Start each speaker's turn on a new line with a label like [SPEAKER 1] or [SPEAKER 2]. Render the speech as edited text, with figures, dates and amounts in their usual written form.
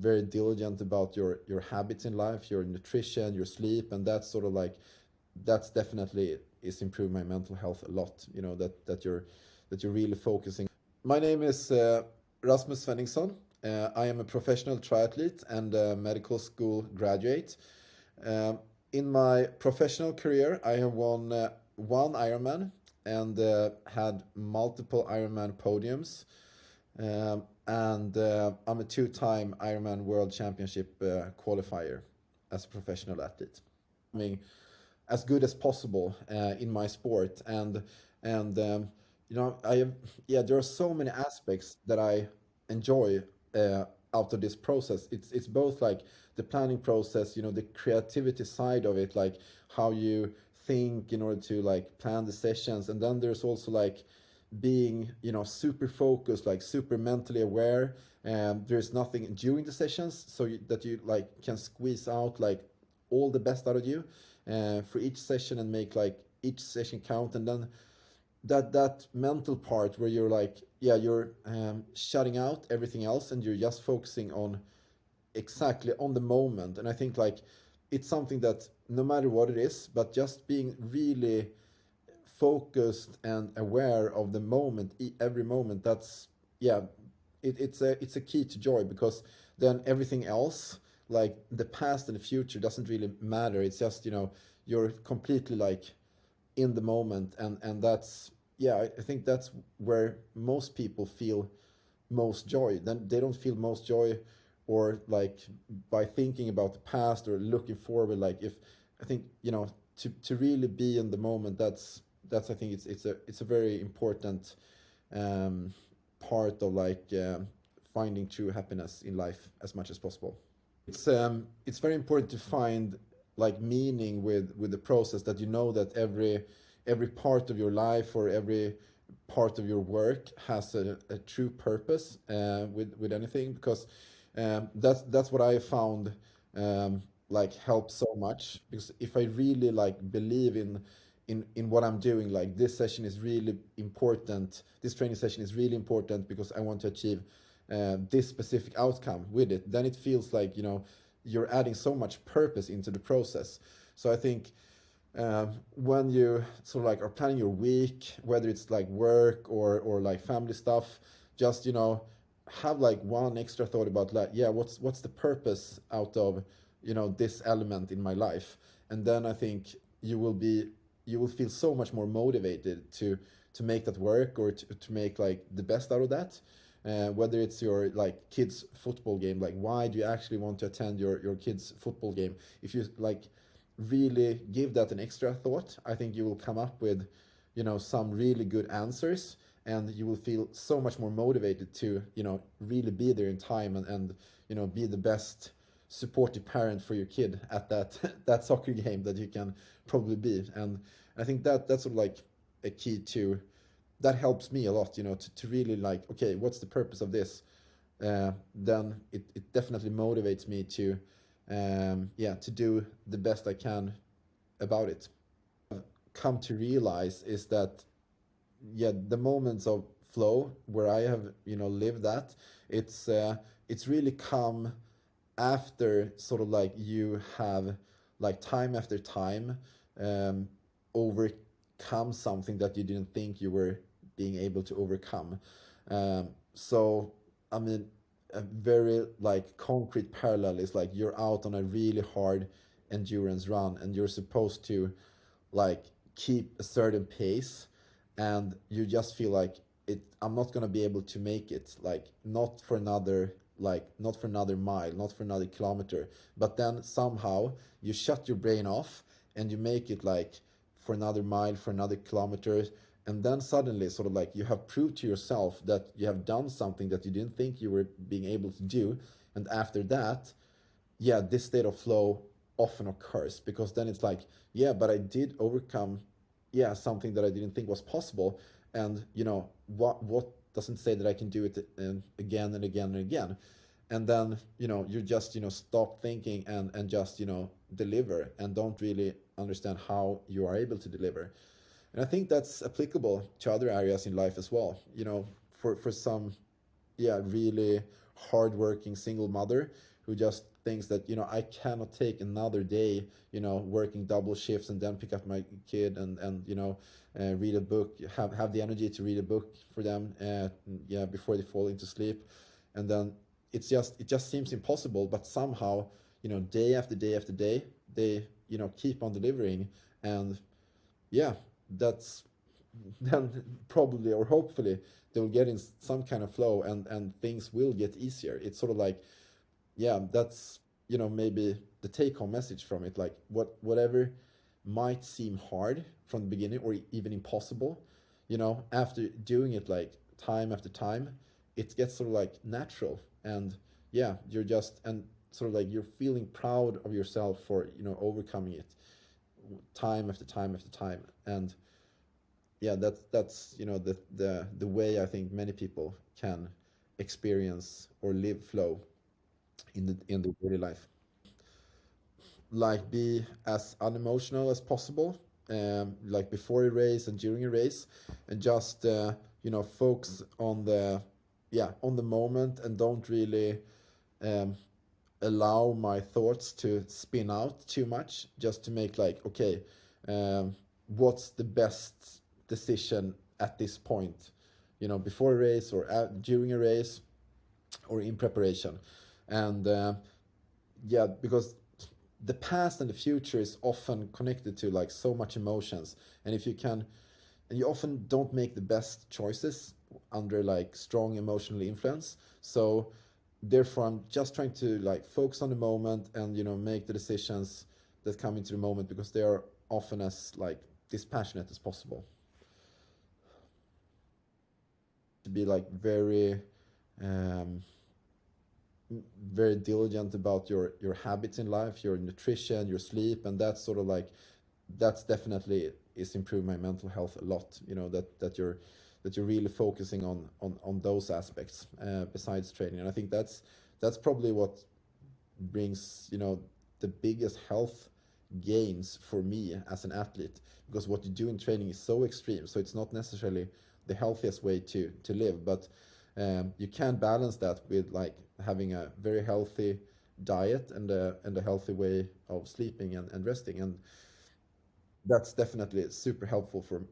[SPEAKER 1] very diligent about your habits in life, your nutrition, your sleep, and that's sort of like that's definitely is improving my mental health a lot. You know that you're really focusing. My name is Rasmus Svenningsson. I am a professional triathlete and a medical school graduate. Um, in my professional career, I have won one Ironman and had multiple Ironman podiums. And I'm a two-time Ironman World Championship qualifier as a professional athlete. I mean, as good as possible in my sport, and you know, I have, yeah, there are so many aspects that I enjoy out of this process. It's both like the planning process, you know, the creativity side of it, like how you think in order to like plan the sessions, and then there's also like being, you know, super focused, like super mentally aware, and there's nothing during the sessions, so that you like can squeeze out like all the best out of you for each session and make like each session count. And then that mental part where you're like, yeah, you're shutting out everything else and you're just focusing on exactly on the moment. And I think like it's something that no matter what it is, but just being really focused and aware of the moment, every moment, that's, yeah, it's a key to joy, because then everything else, like the past and the future, doesn't really matter. It's just, you know, you're completely like in the moment. And that's, yeah, I think that's where most people feel most joy. Then they don't feel most joy or like by thinking about the past or looking forward. Like if, I think, you know, to really be in the moment, that's I think it's a very important um, part of like finding true happiness in life as much as possible. It's very important to find like meaning with the process, that you know that every part of your life or every part of your work has a true purpose with anything, because that's what I found like helps so much. Because if I really like believe in what I'm doing, like this session is really important, this training session is really important because I want to achieve this specific outcome with it, then it feels like, you know, you're adding so much purpose into the process. So I think when you sort of like are planning your week, whether it's like work or like family stuff, just, you know, have like one extra thought about like, yeah, what's the purpose out of, you know, this element in my life. And then I think you will feel so much more motivated to make that work, or to make like the best out of that. Whether it's your like kids football game, like why do you actually want to attend your kids football game? If you like really give that an extra thought, I think you will come up with, you know, some really good answers, and you will feel so much more motivated to, you know, really be there in time, and you know, be the best supportive parent for your kid at that that soccer game that you can probably be. And I think that's sort of like a key to that helps me a lot, you know, to really like, okay, what's the purpose of this? Then it definitely motivates me to yeah, to do the best I can about it. Come to realize is that, yeah, the moments of flow where I have, you know, lived that, it's really come after sort of like you have like time after time um, overcome something that you didn't think you were being able to overcome. So I mean, a very like concrete parallel is like you're out on a really hard endurance run, and you're supposed to like keep a certain pace, and you just feel like it, I'm not going to be able to make it, like not for another, like not for another mile, not for another kilometer. But then somehow you shut your brain off and you make it like for another mile, for another kilometer. And then suddenly sort of like you have proved to yourself that you have done something that you didn't think you were being able to do. And after that, yeah, this state of flow often occurs, because then it's like, yeah, but I did overcome, yeah, something that I didn't think was possible. And you know, what doesn't say that I can do it again and again and again. And then, you know, you just, you know, stop thinking and just, you know, deliver, and don't really understand how you are able to deliver. And I think that's applicable to other areas in life as well, you know, for some, yeah, really hardworking single mother who just thinks that, I cannot take another day, working double shifts and then pick up my kid and read a book, have the energy to read a book for them, yeah, before they fall into sleep. And then it just seems impossible, but somehow, day after day after day, they, keep on delivering. And yeah, that's then probably or hopefully they'll get in some kind of flow, and things will get easier. It's sort of like, yeah, that's, maybe the take home message from it. Like, whatever might seem hard from the beginning or even impossible, after doing it like time after time, it gets sort of like natural. And yeah, you're just, and sort of like you're feeling proud of yourself for, overcoming it time after time after time. And yeah, that's the way I think many people can experience or live flow in the daily life. Like, be as unemotional as possible, like before a race and during a race, and just focus on the, yeah, on the moment, and don't really um, allow my thoughts to spin out too much, just to make like, okay, what's the best decision at this point, before a race or during a race or in preparation. And yeah, because the past and the future is often connected to like so much emotions. And if you can, and you often don't make the best choices under like strong emotional influence. So therefore I'm just trying to like focus on the moment, and make the decisions that come into the moment, because they are often as like dispassionate as possible. To be like um, very diligent about your habits in life, your nutrition, your sleep, and that's sort of like, that's definitely is improving my mental health a lot. That you're really focusing on those aspects, besides training. And I think that's probably what brings, the biggest health gains for me as an athlete, because what you do in training is so extreme, so it's not necessarily the healthiest way to live. But you can balance that with like having a very healthy diet, and a healthy way of sleeping and resting. And that's definitely super helpful for